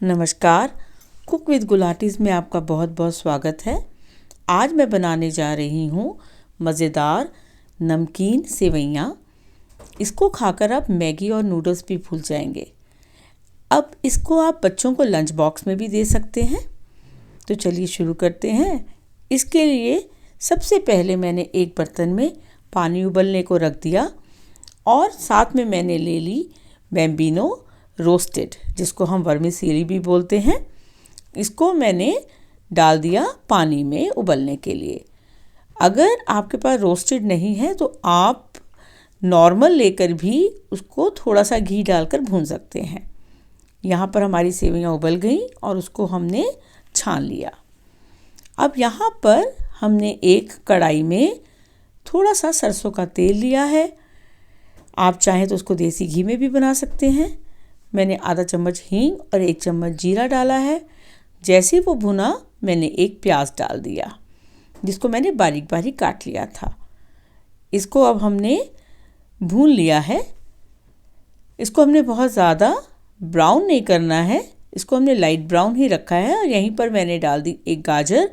नमस्कार। Cook with गुलाटीज़ में आपका बहुत बहुत स्वागत है। आज मैं बनाने जा रही हूँ मज़ेदार नमकीन सेवइयाँ। इसको खाकर आप मैगी और नूडल्स भी भूल जाएंगे। अब इसको आप बच्चों को लंच बॉक्स में भी दे सकते हैं। तो चलिए शुरू करते हैं। इसके लिए सबसे पहले मैंने एक बर्तन में पानी उबलने को रख दिया और साथ में मैंने ले ली बैम्बिनो रोस्टेड, जिसको हम वर्मिसेली भी बोलते हैं। इसको मैंने डाल दिया पानी में उबलने के लिए। अगर आपके पास रोस्टेड नहीं है तो आप नॉर्मल लेकर भी उसको थोड़ा सा घी डालकर भून सकते हैं। यहाँ पर हमारी सेवइयाँ उबल गई और उसको हमने छान लिया। अब यहाँ पर हमने एक कढ़ाई में थोड़ा सा सरसों का तेल लिया है। आप चाहें तो उसको देसी घी में भी बना सकते हैं। मैंने आधा चम्मच हींग और 1 चम्मच जीरा डाला है। जैसे वो भुना मैंने एक प्याज डाल दिया, जिसको मैंने बारीक बारीक काट लिया था। इसको अब हमने भून लिया है। इसको हमने बहुत ज़्यादा ब्राउन नहीं करना है, इसको हमने लाइट ब्राउन ही रखा है। और यहीं पर मैंने डाल दी एक गाजर,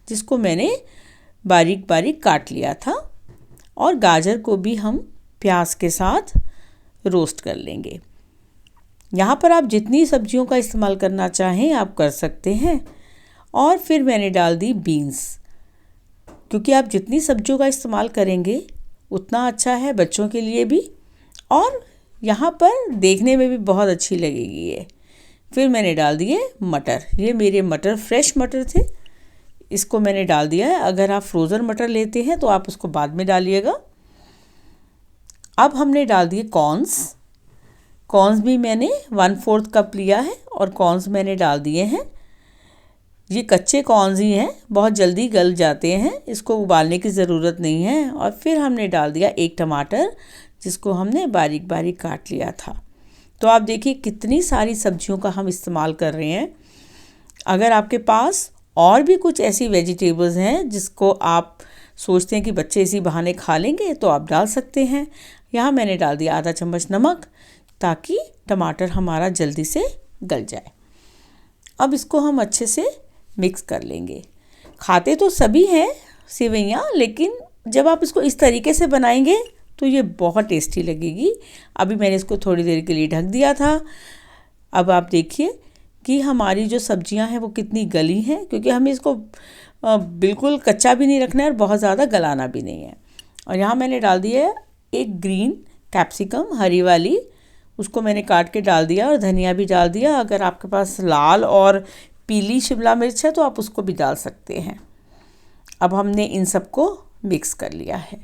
जिसको मैंने बारीक बारीक काट लिया था। और गाजर को भी हम प्याज के साथ रोस्ट कर लेंगे। यहाँ पर आप जितनी सब्जियों का इस्तेमाल करना चाहें आप कर सकते हैं। और फिर मैंने डाल दी बीन्स, क्योंकि आप जितनी सब्जियों का इस्तेमाल करेंगे उतना अच्छा है बच्चों के लिए भी, और यहाँ पर देखने में भी बहुत अच्छी लगेगी ये। फिर मैंने डाल दिए मटर। ये मेरे मटर फ्रेश मटर थे, इसको मैंने डाल दिया है। अगर आप फ्रोज़न मटर लेते हैं तो आप उसको बाद में डालिएगा। अब हमने डाल दिए कॉर्न्स। कॉर्न्स भी मैंने 1/4 कप लिया है और कॉर्न्स मैंने डाल दिए हैं। ये कच्चे कॉर्न्स ही हैं, बहुत जल्दी गल जाते हैं, इसको उबालने की ज़रूरत नहीं है। और फिर हमने डाल दिया एक टमाटर, जिसको हमने बारीक बारीक काट लिया था। तो आप देखिए कितनी सारी सब्जियों का हम इस्तेमाल कर रहे हैं। अगर आपके पास और भी कुछ ऐसी वेजिटेबल्स हैं जिसको आप सोचते हैं कि बच्चे इसी बहाने खा लेंगे, तो आप डाल सकते हैं। यहाँ मैंने डाल दिया आधा चम्मच नमक, ताकि टमाटर हमारा जल्दी से गल जाए। अब इसको हम अच्छे से मिक्स कर लेंगे। खाते तो सभी हैं सेवइयाँ, लेकिन जब आप इसको इस तरीके से बनाएंगे तो ये बहुत टेस्टी लगेगी। अभी मैंने इसको थोड़ी देर के लिए ढक दिया था। अब आप देखिए कि हमारी जो सब्जियां हैं वो कितनी गली हैं, क्योंकि हमें इसको बिल्कुल कच्चा भी नहीं रखना है और बहुत ज़्यादा गलाना भी नहीं है। और यहाँ मैंने डाल दिया एक ग्रीन कैप्सिकम, हरी वाली, उसको मैंने काट के डाल दिया। और धनिया भी डाल दिया। अगर आपके पास लाल और पीली शिमला मिर्च है तो आप उसको भी डाल सकते हैं। अब हमने इन सबको मिक्स कर लिया है।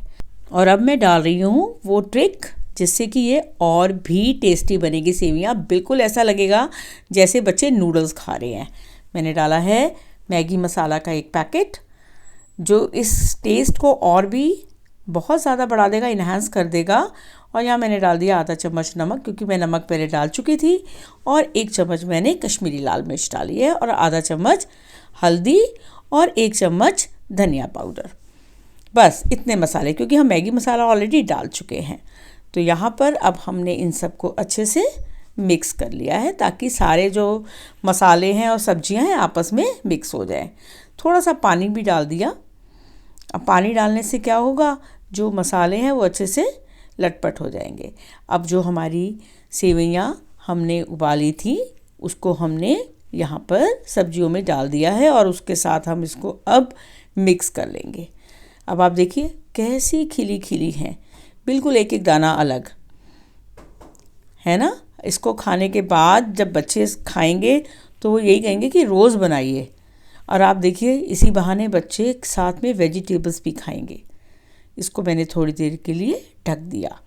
और अब मैं डाल रही हूँ वो ट्रिक जिससे कि ये और भी टेस्टी बनेगी सेवइयाँ। बिल्कुल ऐसा लगेगा जैसे बच्चे नूडल्स खा रहे हैं। मैंने डाला है मैगी मसाला का एक पैकेट, जो इस टेस्ट को और भी बहुत ज़्यादा बढ़ा देगा, इन्हांस कर देगा। और यहाँ मैंने डाल दिया आधा चम्मच नमक, क्योंकि मैं नमक पहले डाल चुकी थी। और 1 चम्मच मैंने कश्मीरी लाल मिर्च डाली है, और आधा चम्मच हल्दी और 1 चम्मच धनिया पाउडर। बस इतने मसाले, क्योंकि हम मैगी मसाला ऑलरेडी डाल चुके हैं। तो यहाँ पर अब हमने इन सबको अच्छे से मिक्स कर लिया है, ताकि सारे जो मसाले हैं और सब्जियाँ हैं आपस में मिक्स हो जाए। थोड़ा सा पानी भी डाल दिया। अब पानी डालने से क्या होगा, जो मसाले हैं वो अच्छे से लटपट हो जाएंगे। अब जो हमारी सेवइयाँ हमने उबाली थी उसको हमने यहाँ पर सब्जियों में डाल दिया है, और उसके साथ हम इसको अब मिक्स कर लेंगे। अब आप देखिए कैसी खिली खिली हैं, बिल्कुल एक एक दाना अलग है ना। इसको खाने के बाद जब बच्चे खाएंगे तो वो यही कहेंगे कि रोज़ बनाइए। और आप देखिए इसी बहाने बच्चे साथ में वेजिटेबल्स भी खाएंगे। इसको मैंने थोड़ी देर के लिए ढक दिया।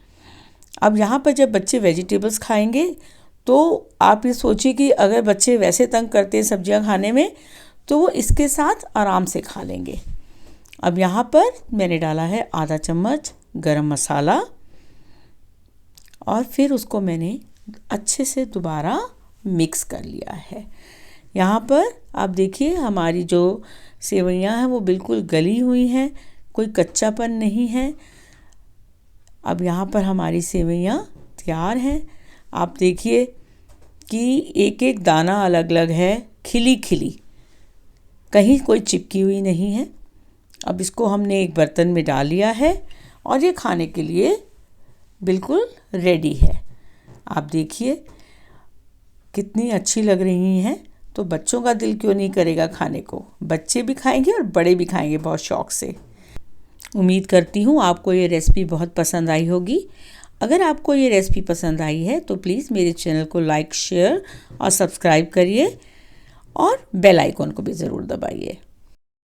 अब यहाँ पर जब बच्चे वेजिटेबल्स खाएंगे तो आप ये सोचिए कि अगर बच्चे वैसे तंग करते हैं सब्जियाँ खाने में, तो वो इसके साथ आराम से खा लेंगे। अब यहाँ पर मैंने डाला है आधा चम्मच गरम मसाला, और फिर उसको मैंने अच्छे से दोबारा मिक्स कर लिया है। यहाँ पर आप देखिए हमारी जो सेवइयाँ हैं वो बिल्कुल गली हुई हैं, कोई कच्चापन नहीं है। अब यहाँ पर हमारी सेवइयाँ तैयार हैं। आप देखिए कि एक एक दाना अलग अलग है, खिली खिली, कहीं कोई चिपकी हुई नहीं है। अब इसको हमने एक बर्तन में डाल लिया है और ये खाने के लिए बिल्कुल रेडी है। आप देखिए कितनी अच्छी लग रही हैं, तो बच्चों का दिल क्यों नहीं करेगा खाने को। बच्चे भी खाएंगे और बड़े भी खाएंगे बहुत शौक़ से। उम्मीद करती हूँ आपको ये रेसिपी बहुत पसंद आई होगी। अगर आपको ये रेसिपी पसंद आई है तो प्लीज़ मेरे चैनल को लाइक, शेयर और सब्सक्राइब करिए और बेल आइकॉन को भी ज़रूर दबाइए।